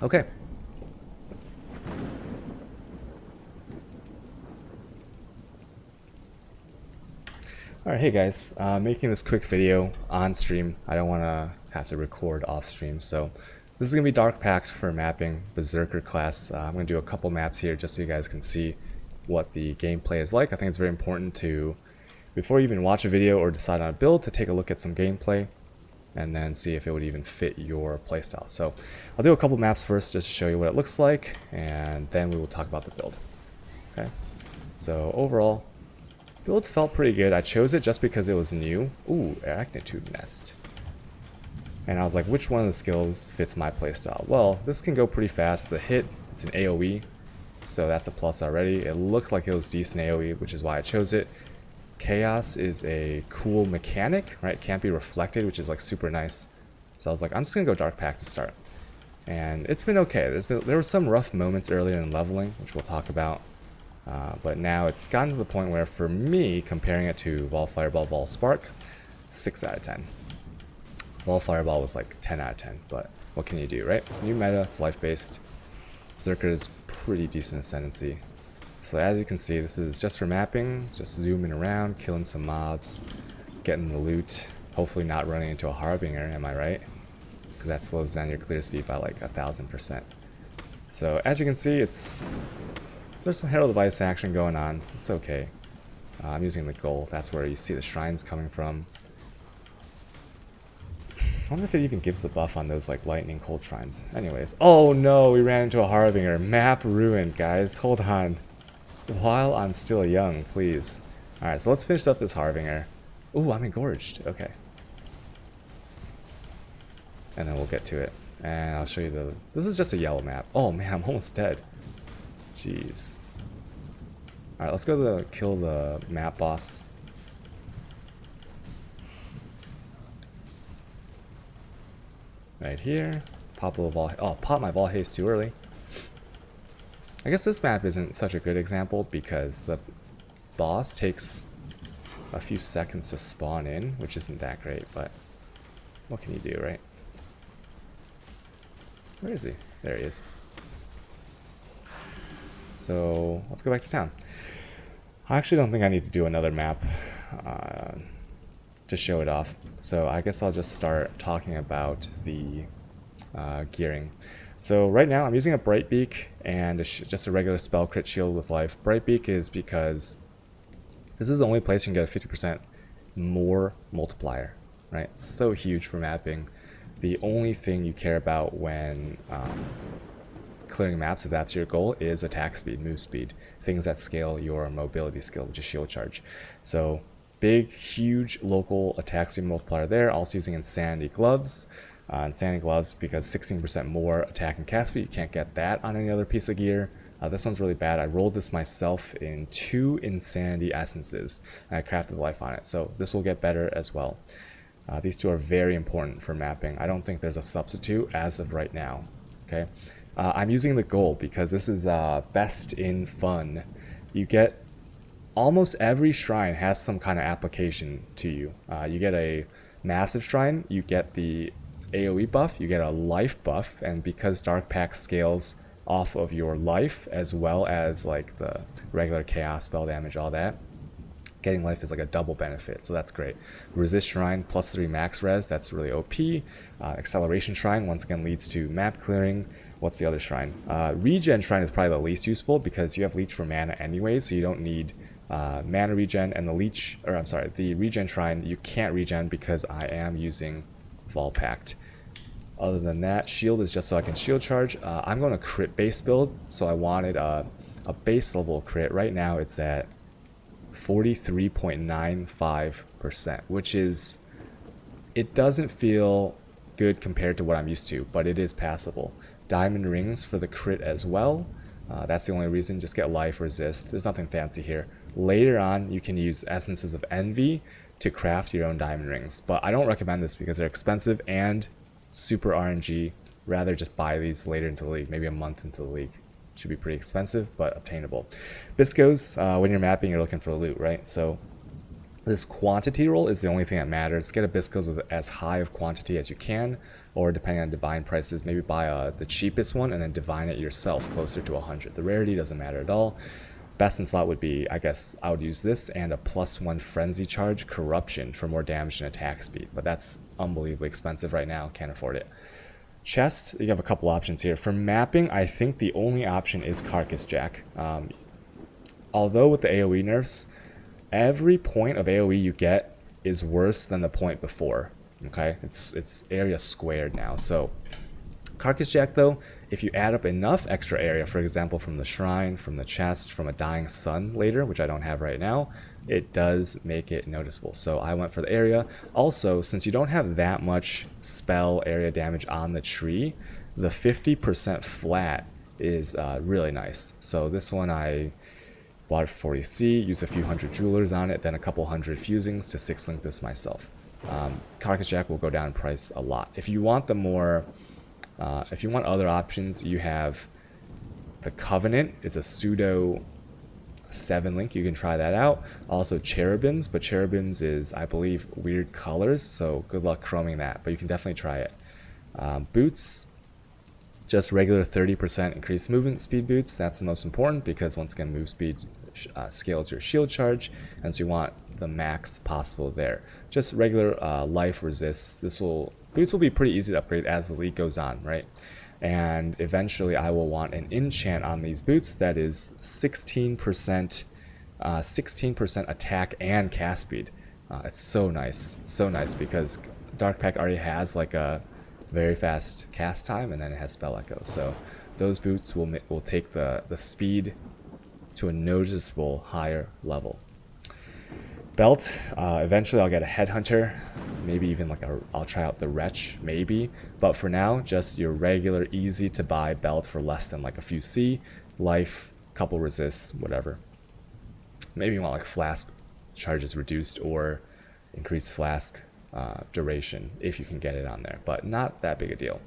Okay. Alright, hey guys, making this quick video on stream. I don't want to have to record off stream, so this is going to be Dark Pact for mapping Beserker class. I'm going to do a couple maps here just so you guys can see what the gameplay is like. I think it's very important to, before you even watch a video or decide on a build, to take a look at some gameplay and then see if it would even fit your playstyle. So I'll do a couple maps first just to show you what it looks like, and then we will talk about the build. Okay, so overall, build felt pretty good. I chose it just because it was new. Ooh, Arachnitude Nest. And I was like, which one of the skills fits my playstyle? Well, this can go pretty fast. It's a hit. It's an AoE. So that's a plus already. It looked like it was decent AoE, which is why I chose it. Chaos is a cool mechanic, right? Can't be reflected, which is like super nice. So I was like, I'm just going to go Dark Pact to start. And it's been okay. There were some rough moments earlier in leveling, which we'll talk about. But now it's gotten to the point where, for me, comparing it to Vol Fireball, Vol Spark, 6 out of 10. Vol Fireball was like 10 out of 10, but what can you do, right? It's a new meta, it's life-based. Beserker is pretty decent ascendancy. So as you can see, this is just for mapping, just zooming around, killing some mobs, getting the loot, hopefully not running into a Harbinger, am I right? Because that slows down your clear speed by like 1000%. So as you can see, there's some Herald of Ice action going on. It's okay. I'm using the gold. That's where you see the shrines coming from. I wonder if it even gives the buff on those like lightning cold shrines. Anyways. Oh no, we ran into a Harbinger. Map ruined, guys. Hold on. While I'm still young, please. Alright, so let's finish up this Harbinger. Ooh, I'm engorged. Okay. And then we'll get to it. And I'll show you this is just a yellow map. Oh man, I'm almost dead. Jeez. Alright, let's go kill the map boss. Right here. Pop a little Vol. Oh, pop my Vol Haste too early. I guess this map isn't such a good example because the boss takes a few seconds to spawn in, which isn't that great, but what can you do, right? Where is he? There he is. So let's go back to town. I actually don't think I need to do another map to show it off. So I guess I'll just start talking about the gearing. So right now I'm using a Brightbeak and just a regular spell crit shield with life. Brightbeak is because this is the only place you can get a 50% more multiplier, right? It's so huge for mapping. The only thing you care about when clearing maps, if that's your goal, is attack speed, move speed, things that scale your mobility skill, which is shield charge. So big, huge local attack speed multiplier there. Also using Insanity Gloves. Insanity Gloves because 16% more attack and cast speed. You can't get that on any other piece of gear. This one's really bad. I rolled this myself in 2 Insanity Essences and I crafted life on it. So this will get better as well. These two are very important for mapping. I don't think there's a substitute as of right now. Okay. I'm using the gold because this is best in fun. You get almost every shrine has some kind of application to you. You get a massive shrine, you get the AoE buff, you get a life buff, and because Dark Pact scales off of your life as well as like the regular chaos spell damage, all that, getting life is like a double benefit, so that's great. Resist Shrine plus 3 max res, that's really OP. Acceleration Shrine once again leads to map clearing. What's the other shrine? Regen Shrine is probably the least useful because you have leech for mana anyway, so you don't need mana regen. And the Regen Shrine you can't regen because I am using Vol Pact. Other than that, shield is just so I can shield charge. I'm going to crit base build, so I wanted a base level crit. Right now it's at 43.95%, which is, it doesn't feel good compared to what I'm used to, but it is passable. Diamond rings for the crit as well. That's the only reason. Just get life, resist. There's nothing fancy here. Later on, you can use Essences of Envy to craft your own diamond rings, but I don't recommend this because they're expensive and super RNG. Rather just buy these later into the league, maybe a month into the league. Should be pretty expensive, but obtainable. Biscos, when you're mapping, you're looking for loot, right? So this quantity roll is the only thing that matters. Get a Biscos with as high of quantity as you can. or depending on divine prices, maybe buy the cheapest one and then divine it yourself closer to 100. The rarity doesn't matter at all. Best in slot would be, I guess, I would use this and a +1 frenzy charge corruption for more damage and attack speed, but that's unbelievably expensive right now, can't afford it. Chest, you have a couple options here. For mapping, I think the only option is Carcass Jack. Although with the AoE nerfs, every point of AoE you get is worse than the point before. Okay, it's area squared now. So Carcass Jack though, if you add up enough extra area, for example from the shrine, from the chest, from a dying sun later, which I don't have right now, it does make it noticeable. So I went for the area. Also, since you don't have that much spell area damage on the tree, the 50% flat is really nice. So this one I bought it for 40C, used a few hundred jewelers on it, then a couple hundred fusings to 6-link this myself. Carcass Jack will go down in price a lot. If you want the more, if you want other options, you have the Covenant. It's a pseudo 7-link, you can try that out. Also Cherubims, but Cherubims is, I believe, weird colors, so good luck chroming that, but you can definitely try it. Boots, just regular 30% increased movement speed boots. That's the most important because once again, move speed scales your shield charge, and so you want the max possible there. Just regular life resists. Boots will be pretty easy to upgrade as the league goes on, right? And eventually I will want an enchant on these boots that is 16% attack and cast speed. It's so nice because Dark Pact already has like a very fast cast time, and then it has spell echo. So those boots will take the speed to a noticeable higher level. Belt, eventually I'll get a headhunter, maybe even like I'll try out the wretch, maybe, but for now just your regular easy to buy belt for less than like a few C, life, couple resists, whatever. Maybe you want like flask charges reduced or increased flask duration if you can get it on there, but not that big a deal.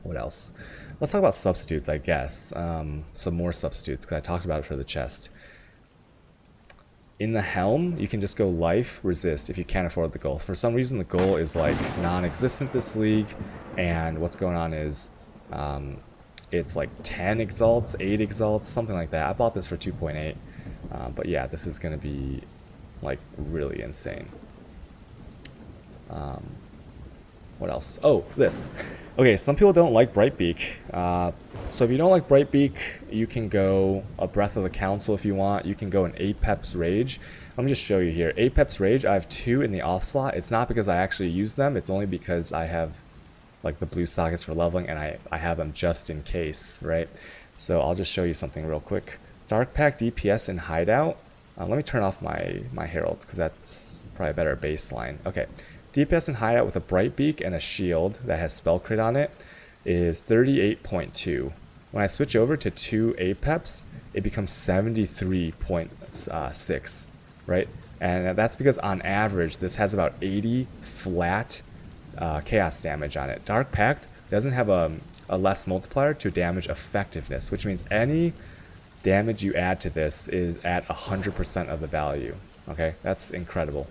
What else? Let's talk about substitutes, I guess. Some more substitutes because I talked about it for the chest. In the helm, you can just go life, resist if you can't afford the goal. For some reason, the goal is like non-existent this league, and what's going on is it's like 10 exalts, 8 exalts, something like that. I bought this for 2.8, but yeah, this is going to be like really insane. What else? Oh, this. Okay, some people don't like Brightbeak. So if you don't like Brightbeak, you can go a Breath of the Council if you want. You can go an Apex Rage. Let me just show you here. Apex Rage, I have 2 in the off slot. It's not because I actually use them. It's only because I have like the blue sockets for leveling, and I have them just in case, right? So I'll just show you something real quick. Dark Pact DPS and Hideout. Let me turn off my heralds because that's probably a better baseline. Okay. DPS and Hideout with a Brightbeak and a shield that has spell crit on it is 38.2. When I switch over to 2 Apeps, it becomes 73.6, right? And that's because on average, this has about 80 flat chaos damage on it. Dark Pact doesn't have a less multiplier to damage effectiveness, which means any damage you add to this is at 100% of the value. Okay, that's incredible.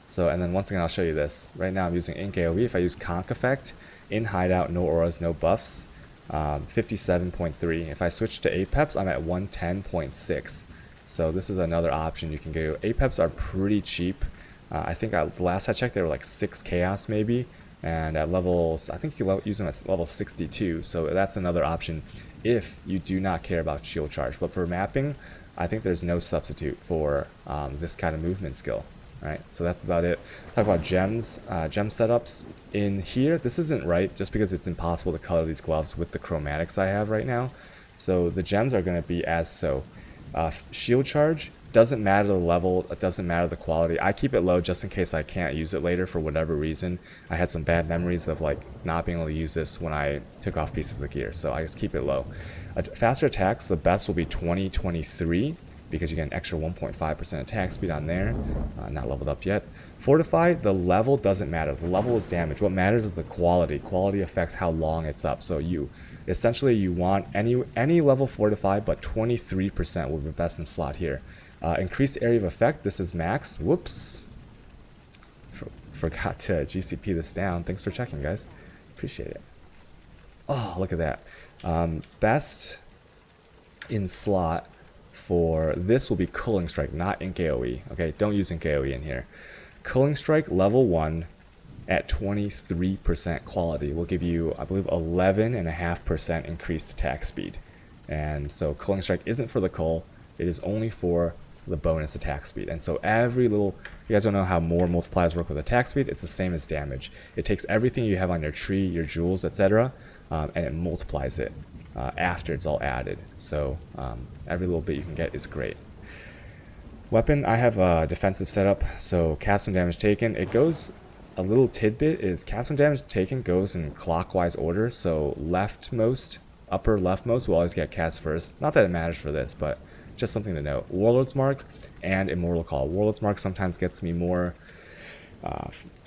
So, and then once again, I'll show you this. Right now I'm using Ink AoE. If I use Conk Effect, in Hideout, no auras, no buffs, 57.3. If I switch to Apeps, I'm at 110.6. So this is another option you can go. Apeps are pretty cheap. I think the last I checked, they were like 6 chaos maybe. And at levels, I think you can use them at level 62. So that's another option if you do not care about shield charge. But for mapping, I think there's no substitute for this kind of movement skill. Right, so that's about it. Talk about gems, gem setups. In here, this isn't right just because it's impossible to color these gloves with the chromatics I have right now. So the gems are going to be as so. Shield charge, doesn't matter the level, it doesn't matter the quality. I keep it low just in case I can't use it later for whatever reason. I had some bad memories of like not being able to use this when I took off pieces of gear, so I just keep it low. Faster attacks, the best will be 20-23. Because you get an extra 1.5% attack speed on there. Not leveled up yet. Fortify, the level doesn't matter. The level is damage. What matters is the quality. Quality affects how long it's up. So you want any level Fortify, but 23% will be best in slot here. Increased area of effect, this is max. Whoops. forgot to GCP this down. Thanks for checking, guys. Appreciate it. Oh, look at that. Best in slot for this will be Culling Strike, not Ink AoE. Okay, don't use Ink AoE in here. Culling Strike level 1 at 23% quality will give you, I believe, 11.5% increased attack speed. And so Culling Strike isn't for the cull, it is only for the bonus attack speed. And so every little, if you guys don't know how more multipliers work with attack speed, it's the same as damage. It takes everything you have on your tree, your jewels, etc., and it multiplies it after it's all added. So every little bit you can get is great. Weapon, I have a defensive setup, so cast when damage taken. It goes, a little tidbit is cast when damage taken goes in clockwise order, so leftmost, upper leftmost will always get cast first. Not that it matters for this, but just something to note. Warlord's Mark and Immortal Call. Warlord's Mark sometimes gets me more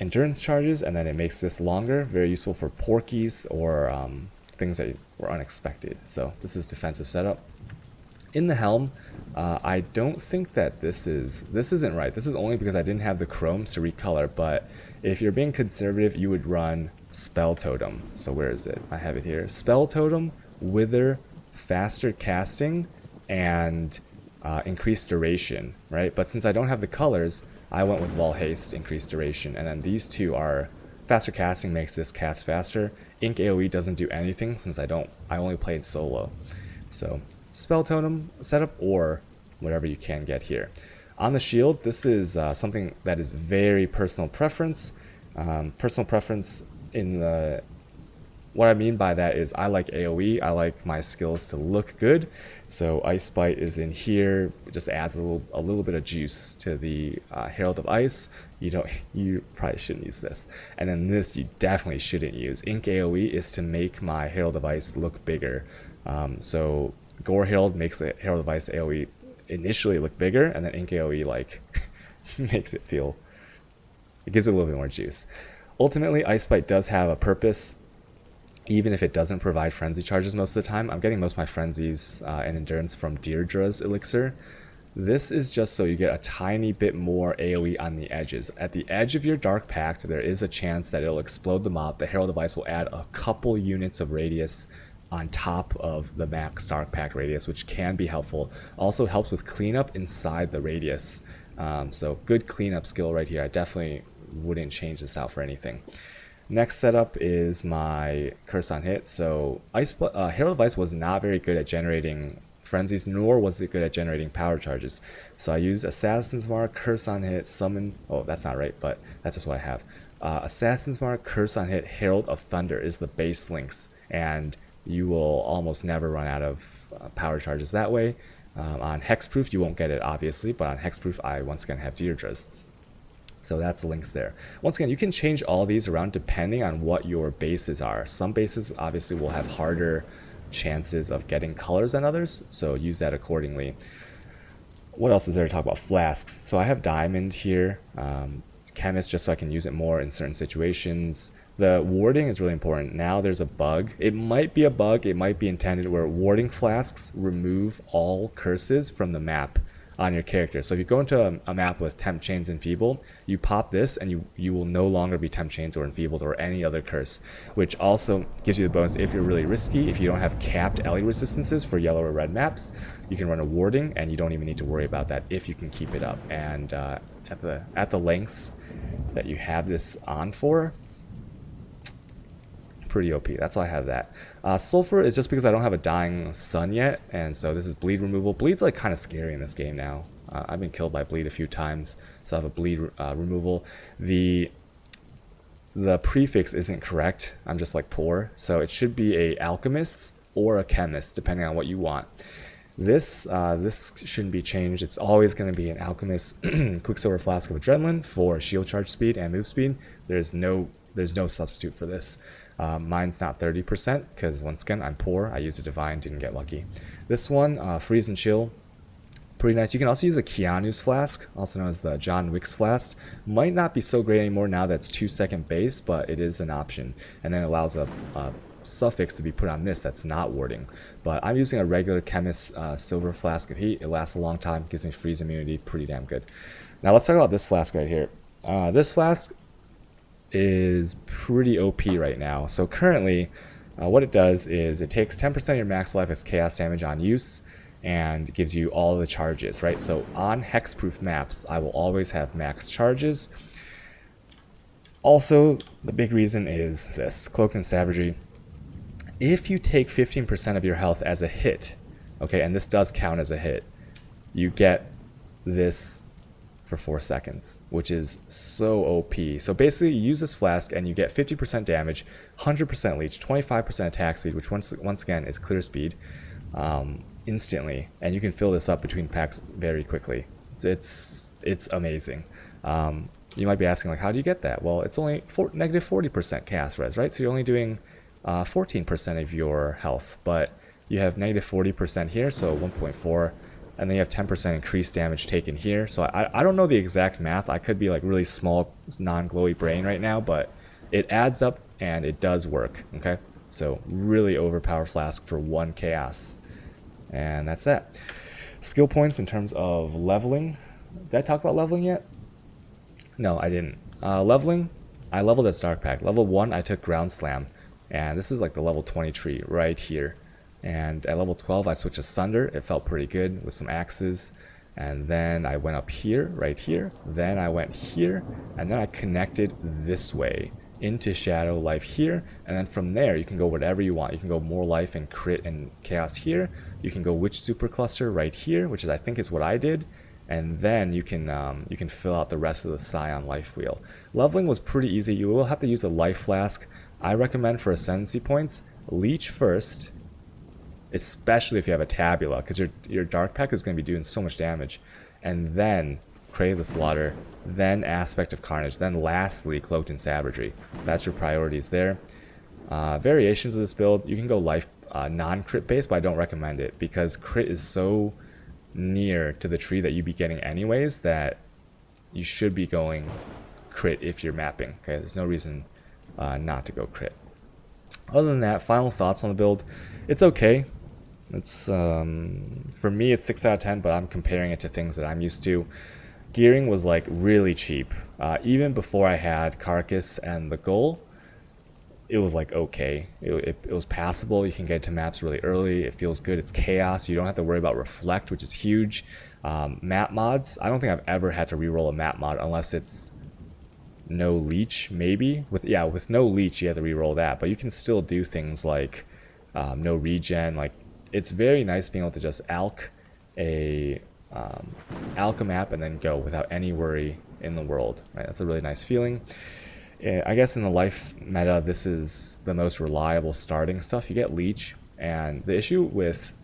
endurance charges, and then it makes this longer. Very useful for porkies or things that were unexpected. So this is defensive setup. In the helm, I don't think that this isn't right. This is only because I didn't have the chromes to recolor, but if you're being conservative, you would run Spell Totem. So where is it? I have it here. Spell Totem, Wither, faster casting, and increased duration, right? But since I don't have the colors, I went with Vol Haste, increased duration, and then these two are faster casting makes this cast faster. Ink AoE doesn't do anything since I only played solo. So Spell Totem setup or whatever you can get here. On the shield, this is something that is very personal preference. Personal preference in the, what I mean by that is I like AoE, I like my skills to look good. So Ice Bite is in here, it just adds a little bit of juice to the Herald of Ice. You probably shouldn't use this. And then this you definitely shouldn't use. Ink AoE is to make my Herald of Ice look bigger. So Gore Herald makes the Herald of Ice AoE initially look bigger, and then Ink AoE like makes it feel, it gives it a little bit more juice. Ultimately, Ice Bite does have a purpose, even if it doesn't provide frenzy charges most of the time. I'm getting most of my frenzies and endurance from Deirdre's elixir. This is just so you get a tiny bit more AoE on the edges. At the edge of your Dark Pact, there is a chance that it'll explode the mob. The Herald of Ice will add a couple units of radius on top of the max Dark Pact radius, which can be helpful. Also helps with cleanup inside the radius. So good cleanup skill right here. I definitely wouldn't change this out for anything. Next setup is my Curse on Hit. So Herald of Ice was not very good at generating frenzies, nor was it good at generating power charges. So I use Assassin's Mark, Curse on Hit, Summon. Oh, that's not right, but that's just what I have. Assassin's Mark, Curse on Hit, Herald of Thunder is the base links, and you will almost never run out of power charges that way. On Hexproof, you won't get it, obviously, but on Hexproof, I once again have Deirdre's. So that's the links there. Once again, you can change all these around depending on what your bases are. Some bases obviously will have harder chances of getting colors than others, so use that accordingly. What else is there to talk about? Flasks. So I have Diamond here, Chemist, just so I can use it more in certain situations. The warding is really important. Now there's a bug. It might be a bug, it might be intended, where warding flasks remove all curses from the map on your character. So if you go into a map with Temp Chains Enfeebled, you pop this and you will no longer be Temp Chains or Enfeebled or any other curse, which also gives you the bonus if you're really risky. If you don't have capped Ellie resistances for yellow or red maps, you can run a warding and you don't even need to worry about that if you can keep it up. And at the lengths that you have this on for, pretty OP. That's why I have that. Sulfur is just because I don't have a Dying Sun yet, and so this is bleed removal. Bleed's like kind of scary in this game now. I've been killed by bleed a few times, so I have a bleed removal. The prefix isn't correct. I'm just like poor, so it should be a alchemist or a chemist depending on what you want. This shouldn't be changed. It's always going to be an alchemist. Quicksilver Flask of Adrenaline for shield charge speed and move speed. There's no substitute for this. Mine's not 30% because once again I'm poor. I used a divine, didn't get lucky. This one, Freeze and Chill, pretty nice. You can also use a Keanu's Flask, also known as the John Wick's Flask. Might not be so great anymore now that's 2-second base, but it is an option, and then it allows a suffix to be put on this that's not warding. But I'm using a regular Chemist Silver Flask of Heat. It lasts a long time, gives me freeze immunity, pretty damn good. Now let's talk about this flask right here. This flask, is pretty OP right now. So currently, what it does is it takes 10% of your max life as chaos damage on use and gives you all the charges, right? So on hexproof maps, I will always have max charges. Also, the big reason is this, Cloak and Savagery. If you take 15% of your health as a hit, okay, and this does count as a hit, you get this for 4 seconds, which is so OP. So basically, you use this flask and you get 50% damage, 100% leech, 25% attack speed, which once again is clear speed, instantly, and you can fill this up between packs very quickly. It's amazing. You might be asking, like, how do you get that? Well, it's only negative 40% cast res, right? So you're only doing 14% of your health, but you have negative 40% here, so 1.4, and then you have 10% increased damage taken here. So I don't know the exact math. I could be like really small, non-glowy brain right now, but it adds up and it does work, okay? So really overpowered flask for 1 chaos. And that's that. Skill points in terms of leveling. Did I talk about leveling yet? No, I didn't. Leveling, I leveled as Dark Pact. Level 1, I took Ground Slam. And this is like the level 20 tree right here. And at level 12, I switched to Sunder. It felt pretty good with some axes. And then I went up here, right here. Then I went here. And then I connected this way into Shadow Life here. And then from there, you can go whatever you want. You can go more life and crit and chaos here. You can go Witch Super Cluster right here, which is, I think, is what I did. And then you can fill out the rest of the Scion life wheel. Leveling was pretty easy. You will have to use a life flask. I recommend for ascendancy points, leech first, especially if you have a tabula, because your Dark Pact is going to be doing so much damage. And then Crave the Slaughter, then Aspect of Carnage, then lastly Cloaked and Savagery. That's your priorities there. Variations of this build, you can go life non-crit based, but I don't recommend it because crit is so near to the tree that you'd be getting anyways that you should be going crit if you're mapping. Okay, there's no reason not to go crit. Other than that, final thoughts on the build. It's okay. It's for me it's 6 out of 10, but I'm comparing it to things that I'm used to. Gearing was like really cheap. Even before I had Carcass and the Goal, it was like okay. It was passable. You can get to maps really early. It feels good. It's chaos. You don't have to worry about reflect, which is huge. Map mods. I don't think I've ever had to reroll a map mod unless it's no leech, maybe. With no leech, you have to reroll that. But you can still do things like no regen. Like it's very nice being able to just alch a map and then go without any worry in the world. Right? That's a really nice feeling. I guess in the life meta, this is the most reliable starting stuff. You get Leech, and the issue with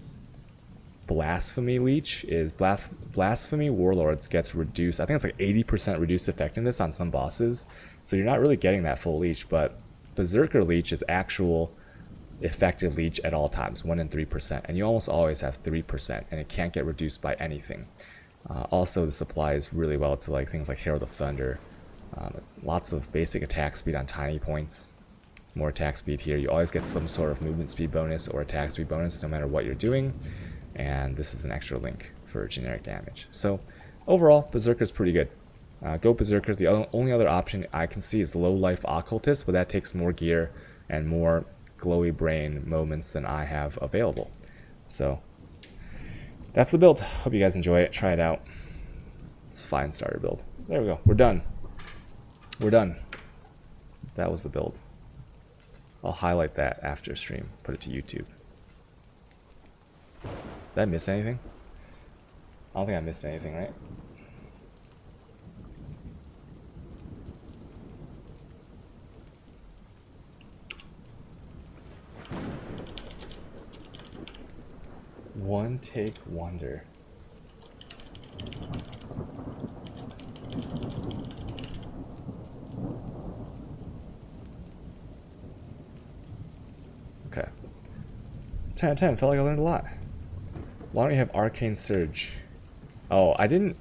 Blasphemy Leech is Blasphemy Warlords gets reduced. I think it's like 80% reduced effectiveness on some bosses, so you're not really getting that full Leech, but Beserker Leech is actual effective Leech at all times, 1 in 3%, and you almost always have 3%, and it can't get reduced by anything. Also, this applies really well to like things like Herald of Thunder. Lots of basic attack speed on tiny points. More attack speed here. You always get some sort of movement speed bonus or attack speed bonus no matter what you're doing. And this is an extra link for generic damage. So overall, Berserker is pretty good. Go Berserker. The only other option I can see is Low Life Occultist, but that takes more gear and more glowy brain moments than I have available. So that's the build. Hope you guys enjoy it. Try it out. It's a fine starter build. There we go. We're done. We're done. That was the build. I'll highlight that after stream. Put it to YouTube. Did I miss anything? I don't think I missed anything, right? One take wonder. Okay. 10 out of 10. Felt like I learned a lot. Why don't you have Arcane Surge? Oh, I didn't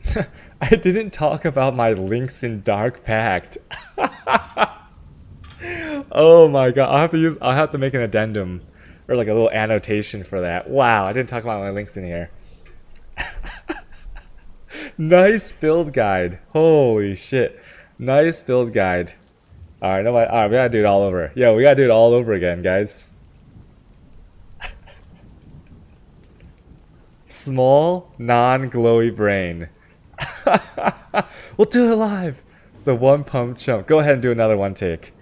I didn't talk about my links in Dark Pact. Oh my god. I'll have to make an addendum or like a little annotation for that. Wow, I didn't talk about my links in here. Nice build guide. Holy shit. Nice build guide. Alright, no, alright, we gotta do it all over. Yo, we gotta do it all over again, guys. Small, non-glowy brain. We'll do it live. The one pump chump. Go ahead and do another one take.